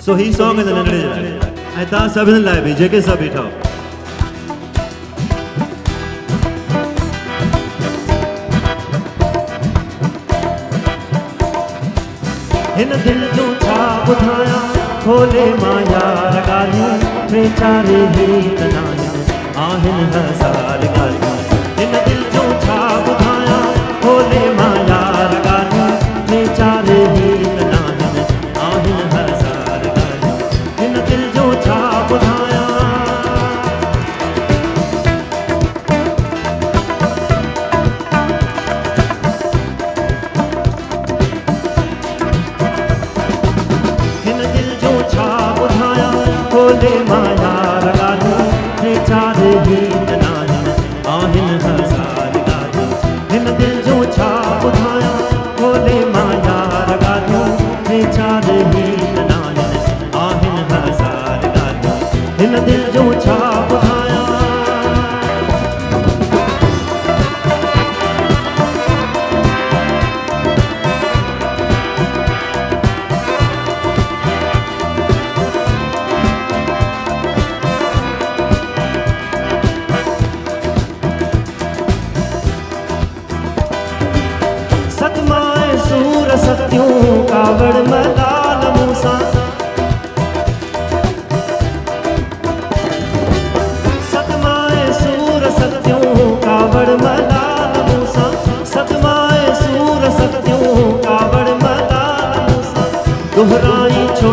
सो ही song है नंढड़े जे लाइ ऐं तव्हां सभिनी लाइ बि जेके सभु बीठा हिन दिल जो छा ॿुधायां खोले मां यार ॻाल्हियूं टे चारि गीत आहिनि हज़ार ॻाल्हियूं हिन दिल जो छा ॿुधायां खोले मां यार ॻाल्हियूं टे चारि गीत आहिनि हज़ार ॻाल्हियूं हिन दिल जो छा ॿुधायां खोले मां यार ॻाल्हियूं टे चारि गीत आहिनि हज़ार ॻाल्हियूं हिन दिल जो छा ॿुधायां खोले मां यार ॻाल्हियूं टे चारि गीत आहिनि हज़ार ॻाल्हियूं हिन दिल जो छा ॿुधायां सत्यूं कावड़ मलाल मूसा सतमाए सूर सत्यूं कावड़ मलाल मूसा सतमाए सूर सत्यूं कावड़ मलाल मूसा दोहराई छो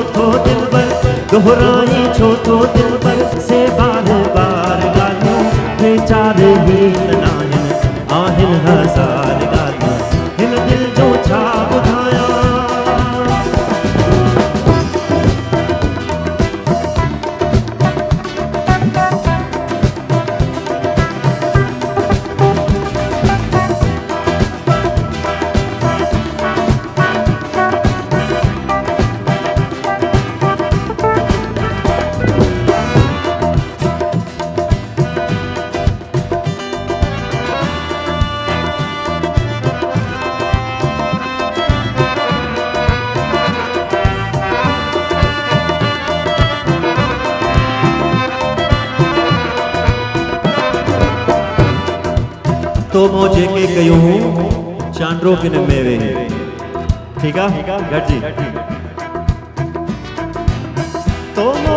तो दिल पर से बार बार ॻाल्हियूं टे चारि गीत आहिनि हज़ार ॻाल्हियूं हिन दिल जो छा ॿुधायां तो मो जेके कयूं चांड्रो किन मेवे ठीक है गट जी तो मो